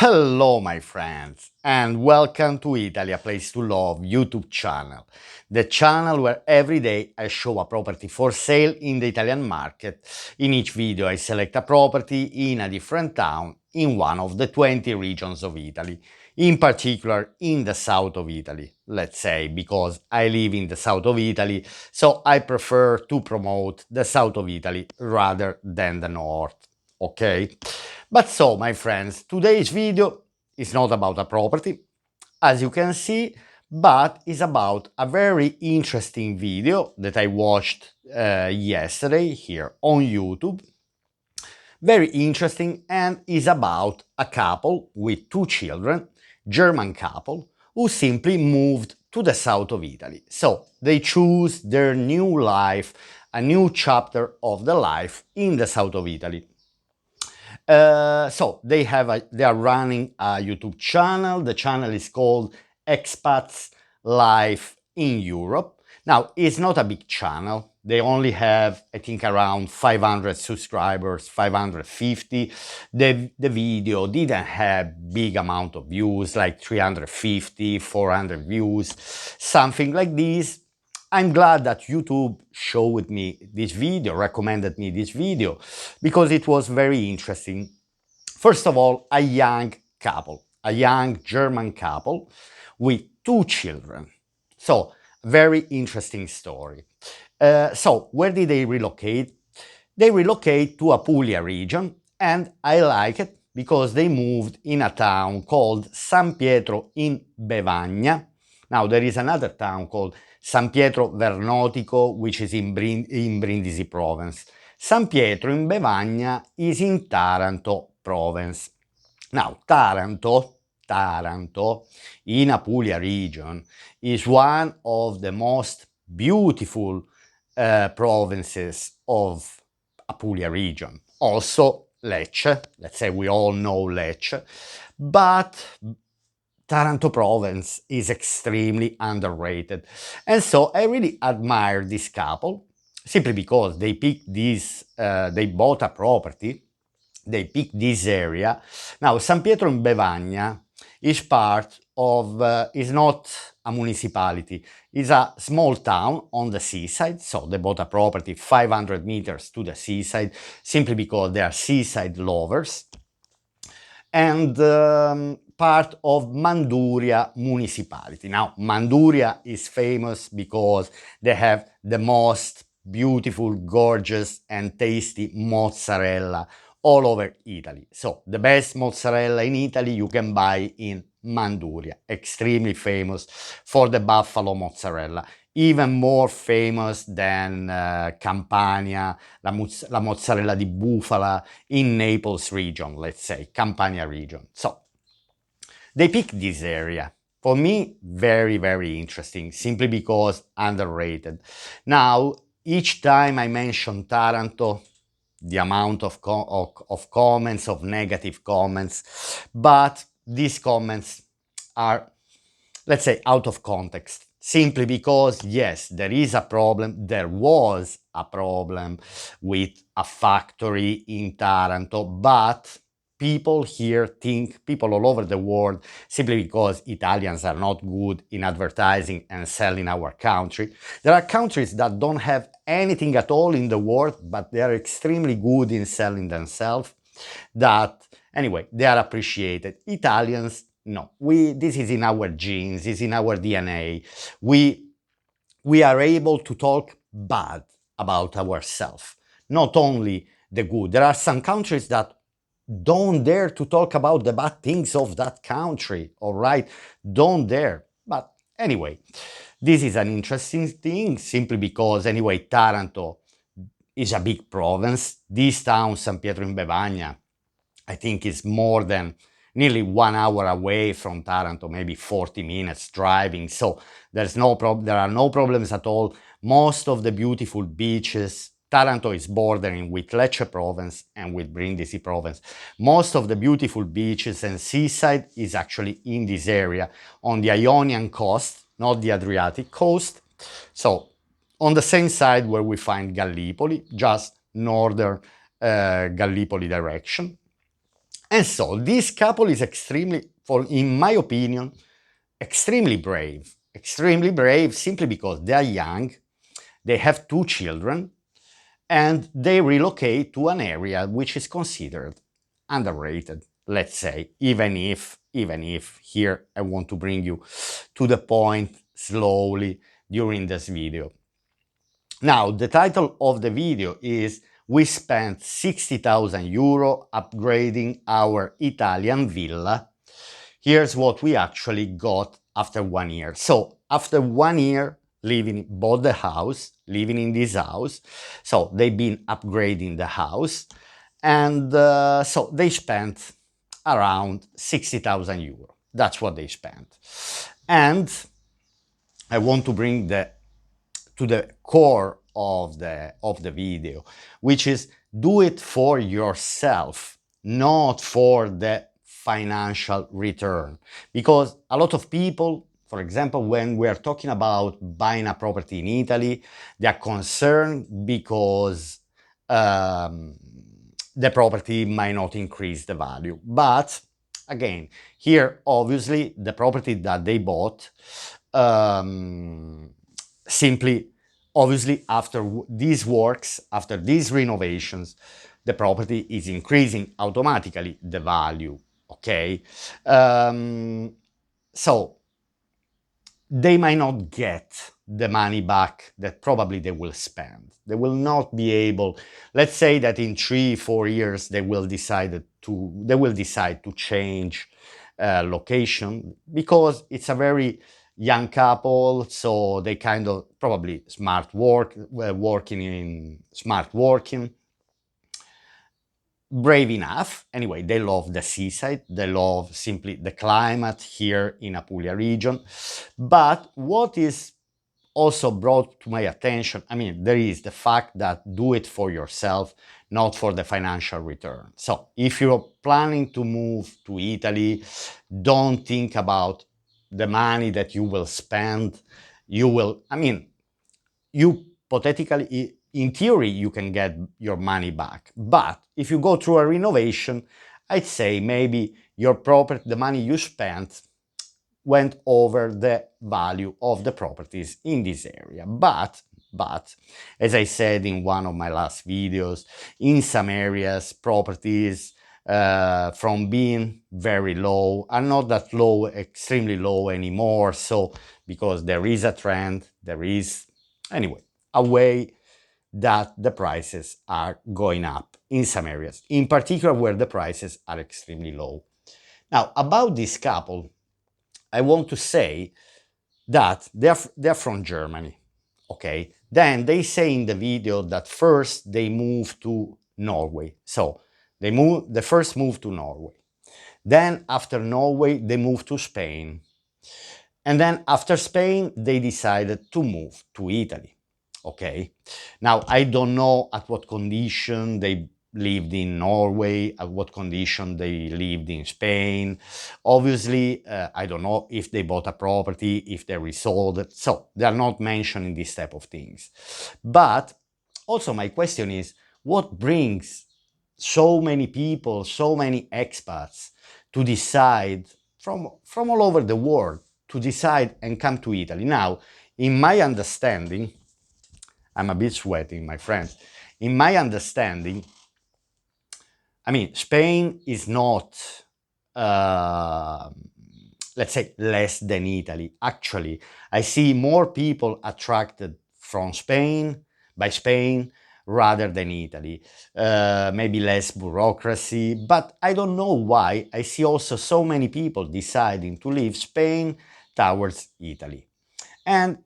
Hello, my friends, and welcome to Italy, a place to love YouTube channel. The channel where every day I show a property for sale in the Italian market. In each video, I select a property in a different town in one of the 20 regions of Italy, in particular in the south of Italy, let's say, because I live in the south of Italy, so I prefer to promote the south of Italy rather than the north. Okay? But so, my friends, today's video is not about a property, as you can see, but is about a very interesting video that I watched yesterday here on YouTube. Very interesting, and is about a couple with two children, German couple, who simply moved to the south of Italy. So they choose their new life, a new chapter of the life in the south of Italy. So they are running a YouTube channel. The channel is called Expats Life in Europe. Now, it's not a big channel. They only have, I think, around 500 subscribers, 550. The video didn't have big amount of views, like 350, 400 views, something like this. I'm glad that YouTube showed me this video, recommended me this video, because it was very interesting. First of all, a young couple, a young German couple with two children. So, very interesting story. So, where did they relocate? They relocate to Apulia region, and I like it because they moved in a town called San Pietro in Bevagna. Now, there is another town called San Pietro Vernotico, which is in Brindisi province. San Pietro in Bevagna is in Taranto province. Now, Taranto in Apulia region is one of the most beautiful provinces of Apulia region. Also Lecce, let's say we all know Lecce, but Taranto province is extremely underrated. And so I really admire this couple simply because they picked this, they bought a property, they picked this area. Now, San Pietro in Bevagna is part of, is not a municipality, it's a small town on the seaside. So they bought a property 500 meters to the seaside simply because they are seaside lovers. And part of Manduria municipality. Now, Manduria is famous because they have the most beautiful, gorgeous, and tasty mozzarella all over Italy. So, the best mozzarella in Italy you can buy in Manduria, extremely famous for the buffalo mozzarella, even more famous than Campania, la mozzarella di bufala in Naples region, let's say, Campania region. So, they picked this area. For me, very, very interesting, simply because underrated. Now, each time I mention Taranto, the amount of comments, of negative comments, but these comments are, let's say, out of context, simply because, yes, there is a problem, there was a problem with a factory in Taranto, but people here think, people all over the world, simply because Italians are not good in advertising and selling our country. There are countries that don't have anything at all in the world, but they are extremely good in selling themselves, that, anyway, they are appreciated. Italians, no, this is in our genes, this is in our DNA. We are able to talk bad about ourselves, not only the good. There are some countries that don't dare to talk about the bad things of that country, all right? Don't dare. But anyway, this is an interesting thing, simply because, anyway, Taranto is a big province. This town, San Pietro in Bevagna, I think is more than nearly 1 hour away from Taranto, maybe 40 minutes driving. So there are no problems at all. Most of the beautiful beaches, Taranto is bordering with Lecce province and with Brindisi province. Most of the beautiful beaches and seaside is actually in this area on the Ionian coast, not the Adriatic coast. So on the same side where we find Gallipoli, just northern Gallipoli direction. And so this couple is extremely, for in my opinion, extremely brave. Extremely brave simply because they are young, they have two children, and they relocate to an area which is considered underrated, let's say, even if here I want to bring you to the point slowly during this video. Now, the title of the video is "We spent 60,000 euro upgrading our Italian villa. Here's what we actually got after 1 year." So, after 1 year living, bought the house, living in this house. So, they've been upgrading the house, and so they spent around 60,000 euro. That's what they spent. And I want to bring to the core of the video, which is do it for yourself, not for the financial return. Because a lot of people, for example, when we are talking about buying a property in Italy, they are concerned because um, the property might not increase the value. But again, here obviously the property that they bought um, simply, obviously, after these works, after these renovations, the property is increasing automatically the value. Okay, so they might not get the money back that probably they will spend. They will not be able, let's say that in 3 4 years they will decide to change location, because it's a very young couple, so they kind of probably working in smart working, brave enough. Anyway, they love the seaside, they love simply the climate here in Apulia region. But what is also brought to my attention, I mean, there is the fact that do it for yourself, not for the financial return. So if you're planning to move to Italy, don't think about the money that you will spend. You will, I mean, you hypothetically, in theory, you can get your money back. But if you go through a renovation, I'd say maybe your property, the money you spent, went over the value of the properties in this area. But as I said in one of my last videos, in some areas, properties from being very low are not that low, extremely low anymore. So because there is a trend, there is, anyway, a way that the prices are going up in some areas, in particular where the prices are extremely low. Now, about this couple, I want to say that they're from Germany, okay? Then they say in the video that first they moved to Norway. So they first moved to Norway. Then after Norway, they moved to Spain. And then after Spain, they decided to move to Italy. Okay. Now, I don't know at what condition they lived in Norway, at what condition they lived in Spain. Obviously, I don't know if they bought a property, if they resold it. So they are not mentioning this type of things. But also my question is, what brings so many people, so many expats to decide from all over the world to decide and come to Italy? Now, in my understanding, I'm a bit sweating, my friends. In my understanding, I mean, Spain is not, uh, let's say, less than Italy. Actually, I see more people attracted from Spain, by Spain, rather than Italy. Maybe less bureaucracy, but I don't know why. I see also so many people deciding to leave Spain towards Italy. And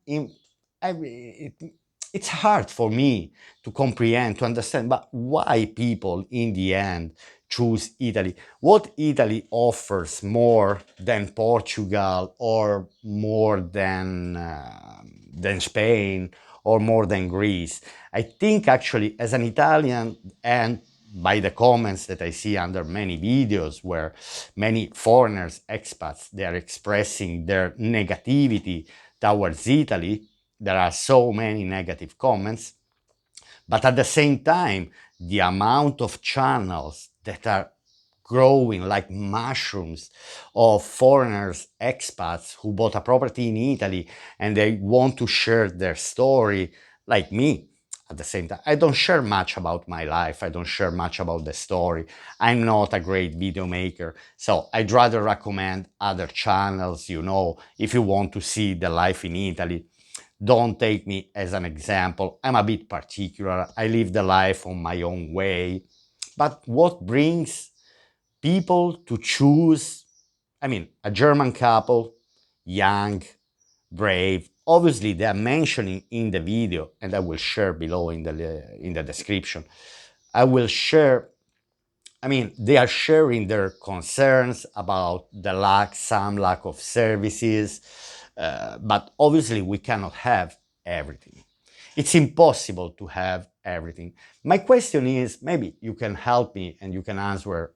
it's hard for me to comprehend, to understand, but why people in the end choose Italy? What Italy offers more than Portugal, or more than Spain, or more than Greece? I think actually, as an Italian, and by the comments that I see under many videos where many foreigners, expats, they are expressing their negativity towards Italy, there are so many negative comments, but at the same time, the amount of channels that are growing like mushrooms of foreigners, expats who bought a property in Italy and they want to share their story, like me. At the same time, I don't share much about my life. I don't share much about the story. I'm not a great video maker. So I'd rather recommend other channels, if you want to see the life in Italy. Don't take me as an example. I'm a bit particular. I live the life on my own way. But what brings people to choose, a German couple, young, brave. Obviously, they are mentioning in the video, and I will share below in the description. I will share. They are sharing their concerns about the some lack of services, but obviously we cannot have everything. It's impossible to have everything. My question is, maybe you can help me and you can answer,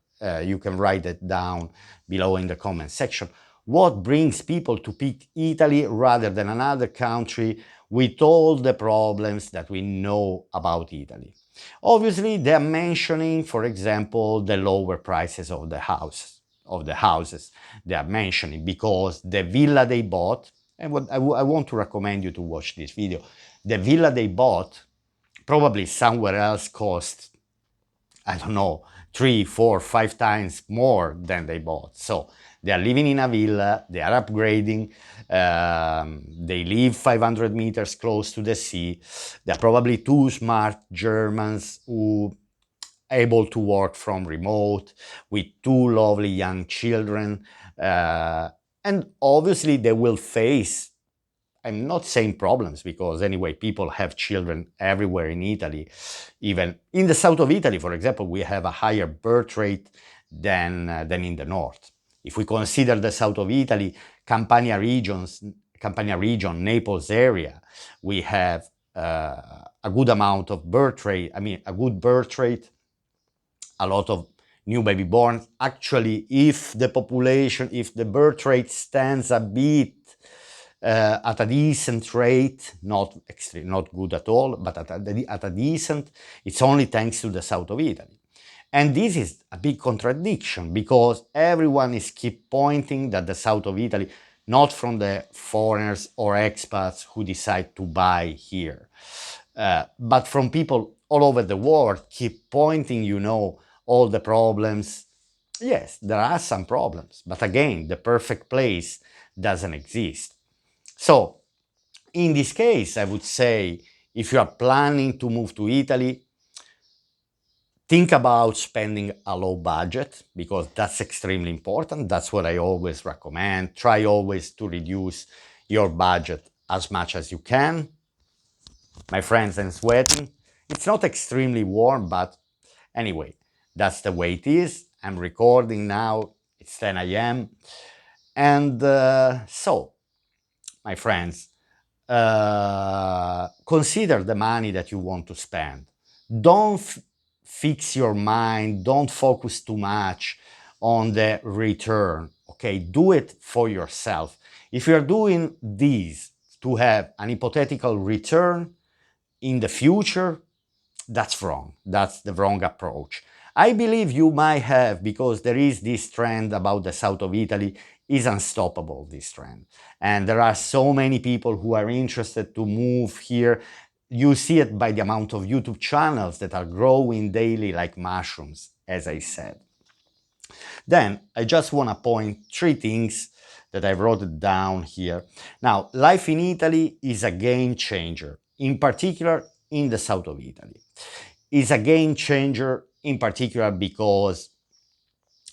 you can write it down below in the comment section. What brings people to pick Italy rather than another country with all the problems that we know about Italy? Obviously, they're mentioning, for example, the lower prices of the houses. They are mentioning because the villa they bought, and I want to recommend you to watch this video. The villa they bought probably somewhere else cost, I don't know, 3, 4, 5 times more than they bought. So they are living in a villa, they are upgrading, they live 500 meters close to the sea. They're probably two smart Germans who are able to work from remote with two lovely young children. And obviously they will face, I'm not saying problems, because anyway, people have children everywhere in Italy. Even in the south of Italy, for example, we have a higher birth rate than in the north. If we consider the south of Italy, Campania region, Naples area, we have a good amount of birth rate. A good birth rate, a lot of new baby born. Actually, if the birth rate stands a bit at a decent rate, not extreme, not good at all, but at a decent, it's only thanks to the south of Italy. And this is a big contradiction because everyone is keep pointing that the south of Italy, not from the foreigners or expats who decide to buy here, but from people all over the world keep pointing, all the problems. Yes, there are some problems, but again, the perfect place doesn't exist. So, in this case, I would say if you are planning to move to Italy, think about spending a low budget because that's extremely important. That's what I always recommend. Try always to reduce your budget as much as you can. My friends, I'm sweating. It's not extremely warm, but anyway, that's the way it is. I'm recording now. It's 10 a.m. And so, my friends, consider the money that you want to spend. Don't fix your mind, don't focus too much on the return, okay? Do it for yourself. If you're doing this to have an hypothetical return in the future, that's wrong. That's the wrong approach. I believe you might have, because there is this trend about the south of Italy is unstoppable, this trend. And there are so many people who are interested to move here. You see it by the amount of YouTube channels that are growing daily like mushrooms, as I said. Then I just want to point 3 things that I wrote it down here. Now, life in Italy is a game changer, in particular in the south of Italy. It's a game changer in particular because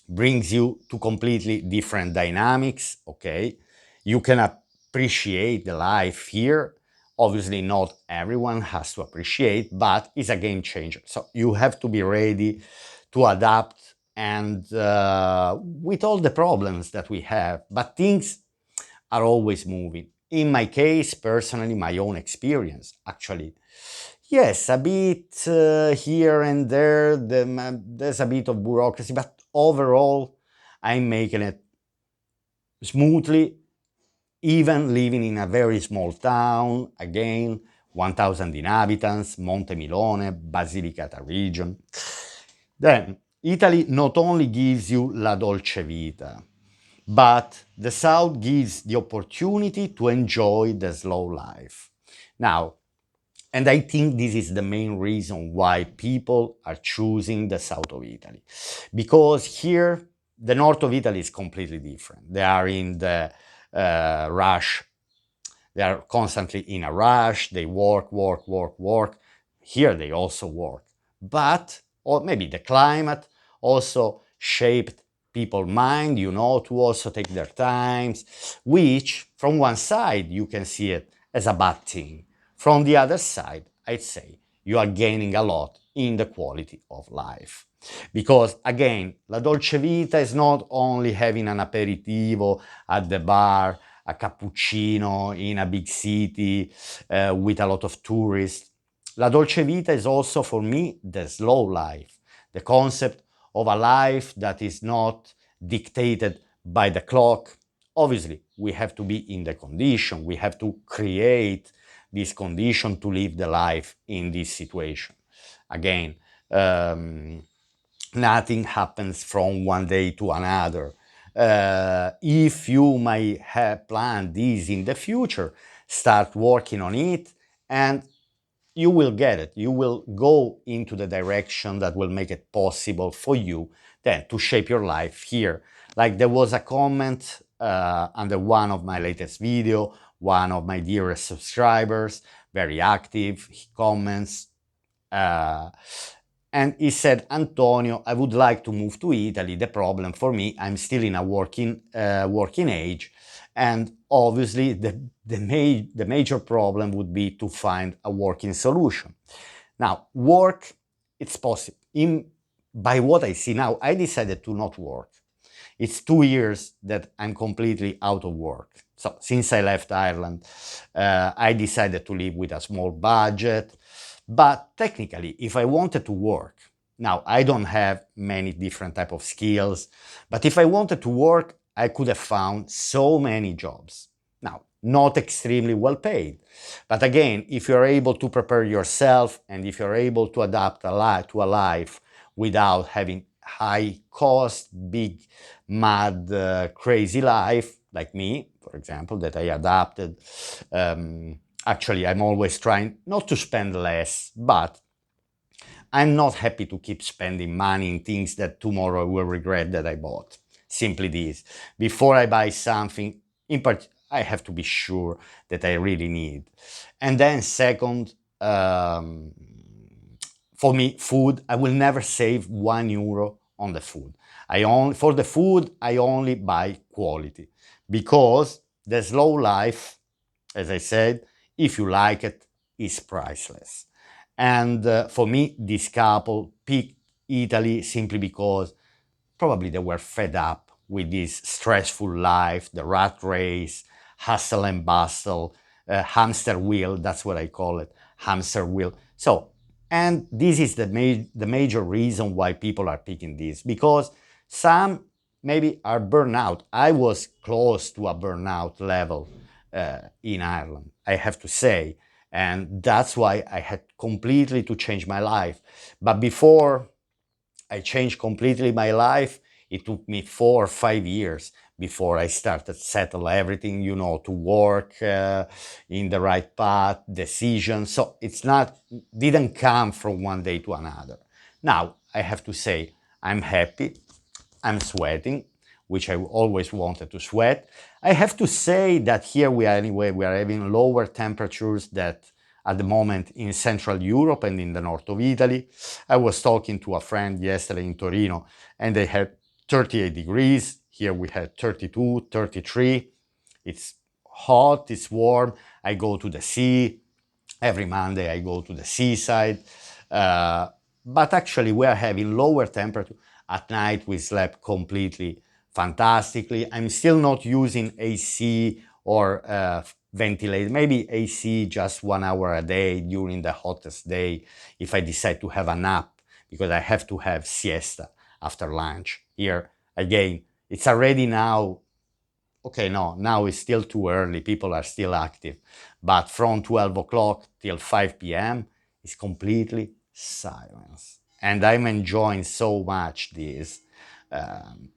brings you to completely different dynamics, okay? You can appreciate the life here. Obviously, not everyone has to appreciate, but it's a game changer. So you have to be ready to adapt and with all the problems that we have, but things are always moving. In my case, personally, my own experience, actually, yes, a bit here and there, there's a bit of bureaucracy, but overall, I'm making it smoothly, even living in a very small town, again, 1,000 inhabitants, Monte Milone, Basilicata region. Then, Italy not only gives you la dolce vita, but the South gives the opportunity to enjoy the slow life. Now, and I think this is the main reason why people are choosing the south of Italy. Because here, the north of Italy is completely different. They are in the rush. They are constantly in a rush. They work, work, work, work. Here, they also work. But, or maybe the climate also shaped people's mind, to also take their times, which from one side you can see it as a bad thing. From the other side, I'd say you are gaining a lot in the quality of life. Because again, la dolce vita is not only having an aperitivo at the bar, a cappuccino in a big city with a lot of tourists. La dolce vita is also for me the slow life, the concept of a life that is not dictated by the clock. Obviously, we have to be in the condition, we have to create this condition to live the life in this situation. Again, um, nothing happens from one day to another. If you may have planned this in the future, start working on it and you will get it. You will go into the direction that will make it possible for you then to shape your life here. Like there was a comment under one of my latest video, one of my dearest subscribers, very active, he comments, uh, and he said, Antonio, I would like to move to Italy. The problem for me, I'm still in a working age. And obviously, the major problem would be to find a working solution. Now, work, it's possible. By what I see now, I decided to not work. It's 2 years that I'm completely out of work. So since I left Ireland, I decided to live with a small budget. But technically, if I wanted to work, now I don't have many different type of skills, but if I wanted to work, I could have found so many jobs. Now, not extremely well paid, but again, if you're able to prepare yourself and if you're able to adapt to a life without having high cost, big, mad, crazy life, like me, for example, that I adapted. Actually, I'm always trying not to spend less, but I'm not happy to keep spending money in things that tomorrow I will regret that I bought. Simply this. Before I buy something, I have to be sure that I really need. And then second, for me, food, I will never save €1 on the food. For the food, I only buy quality because the slow life, as I said, if you like it, is priceless. And for me, this couple picked Italy simply because probably they were fed up with this stressful life, the rat race, hustle and bustle, hamster wheel, that's what I call it, hamster wheel. So, and this is the major reason why people are picking this, because some maybe are burnout. I was close to a burnout level in Ireland, I have to say. And that's why I had completely to change my life. But before I changed completely my life, it took me 4 or 5 years before I started settle everything, to work in the right path, decisions. So didn't come from one day to another. Now, I have to say, I'm happy. I'm sweating, which I always wanted to sweat. I have to say that here we are having lower temperatures that at the moment in Central Europe and in the north of Italy. I was talking to a friend yesterday in Torino and they had 38 degrees. Here we had 32, 33. It's hot, it's warm. I go to the sea. Every Monday I go to the seaside. Uh, but actually we are having lower temperature. At night we slept completely fantastically. I'm still not using AC or ventilate, maybe AC just 1 hour a day during the hottest day if I decide to have a nap, because I have to have siesta after lunch. Here, again, it's already now, okay, no, now it's still too early, people are still active, but from 12 o'clock till 5 p.m. is completely silence. and I'm enjoying so much this.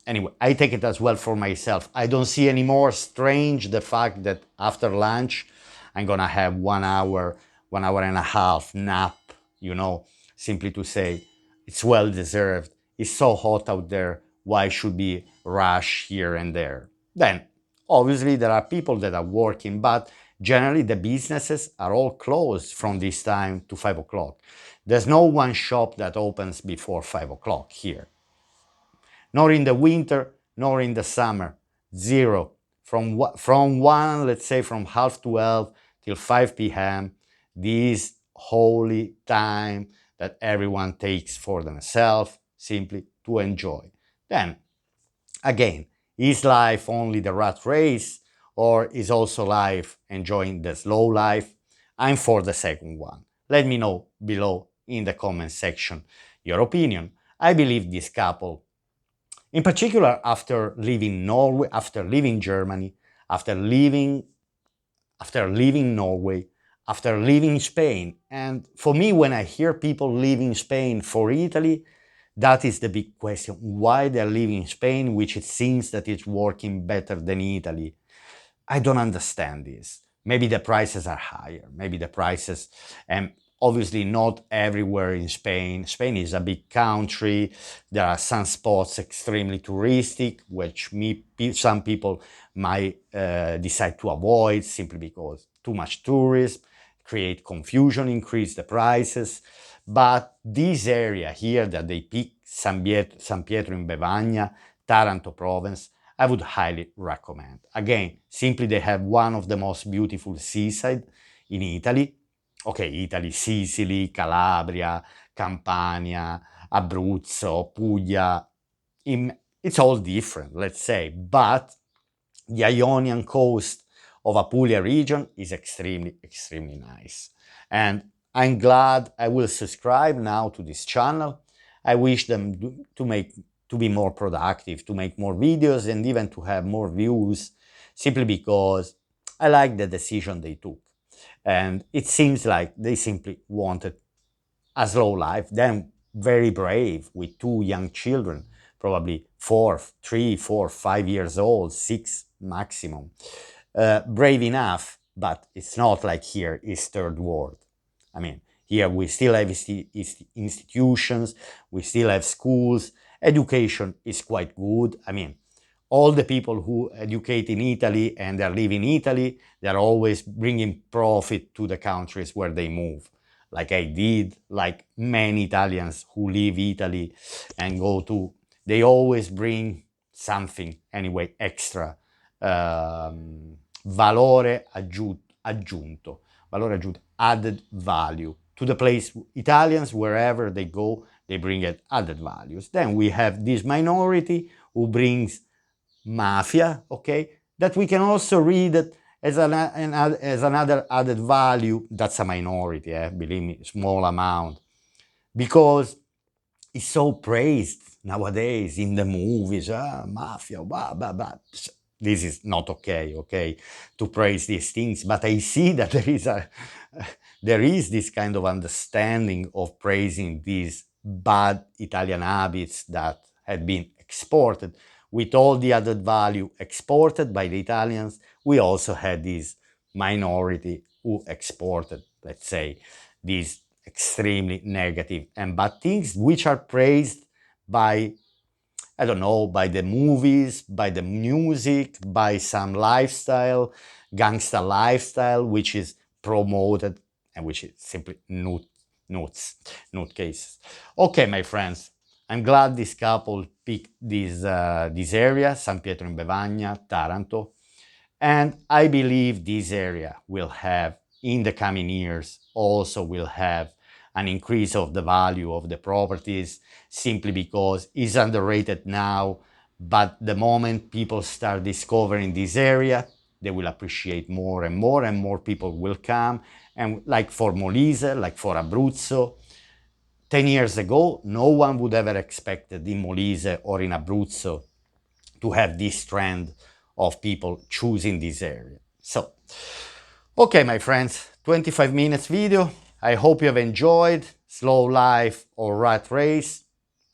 Anyway, I take it as well for myself. I don't see any more strange the fact that after lunch I'm gonna have 1 hour, 1 hour and a half nap, you know, simply to say it's well deserved. It's so hot out there. Why should be rush here and there? Then, obviously, there are people that are working, but generally the businesses are all closed from this time to 5 o'clock. There's no one shop that opens before 5 o'clock here, nor in the winter, nor in the summer. Zero. From one, let's say from half 12 till 5 p.m., this holy time that everyone takes for themselves simply to enjoy. Then, again, is life only the rat race, or is also life enjoying the slow life? I'm for the second one. Let me know below in the comment section your opinion. I believe this couple, in particular after leaving Norway, after leaving Germany, after leaving Norway, after leaving Spain. And for me, when I hear people leaving Spain for Italy, that is the big question. Why they're leaving Spain, which it seems that it's working better than Italy? I don't understand this. Maybe the prices are higher. Maybe the prices, and obviously not everywhere in Spain. Spain is a big country. There are some spots extremely touristic, which some people might decide to avoid simply because too much tourism, create confusion, increase the prices. But this area here that they pick, San Pietro in Bevagna, Taranto province, I would highly recommend. Again, simply they have one of the most beautiful seaside in Italy. Okay, Italy, Sicily, Calabria, Campania, Abruzzo, Puglia. It's all different, let's say, but the Ionian coast of Apulia region is extremely, extremely nice. And I'm glad I will subscribe now to this channel. I wish them to be more productive, to make more videos and even to have more views, simply because I like the decision they took. And it seems like they simply wanted a slow life, then very brave with two young children, probably 5 years old, 6 maximum. Brave enough, but it's not like here is third world. I mean, here we still have institutions, we still have schools, education is quite good. I mean, all the people who educate in Italy and they live in Italy, they're always bringing profit to the countries where they move. Like I did, like many Italians who leave Italy and go to, they always bring something anyway extra. Valore aggiunto, valore aggiunto, added value to the place. Italians, wherever they go, they bring it added values. Then we have this minority who brings mafia, okay, that we can also read it as another added value. That's a minority, believe me, small amount, because it's so praised nowadays in the movies. Mafia, blah blah blah. This is not okay, okay, to praise these things. But I see that there is this kind of understanding of praising these bad Italian habits that had been exported. With all the added value exported by the Italians, we also had this minority who exported, let's say, these extremely negative and bad things, which are praised by, I don't know, by the movies, by the music, by some lifestyle, gangster lifestyle, which is promoted and which is simply nutcases. Okay, my friends, I'm glad this couple picked this area, San Pietro in Bevagna, Taranto, and I believe this area will have, in the coming years, also will have an increase of the value of the properties, simply because it's underrated now, but the moment people start discovering this area, they will appreciate more and more, and more people will come. And like for Molise, like for Abruzzo, 10 years ago, no one would ever expected in Molise or in Abruzzo to have this trend of people choosing this area. So, okay, my friends, 25 minutes video. I hope you have enjoyed. slow life or rat race,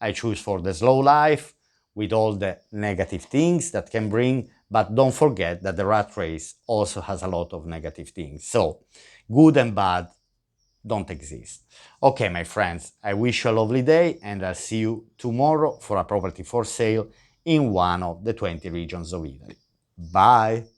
I choose for the slow life with all the negative things that can bring, but don't forget that the rat race also has a lot of negative things. So good and bad don't exist. Okay, my friends, I wish you a lovely day and I'll see you tomorrow for a property for sale in one of the 20 regions of Italy. Bye!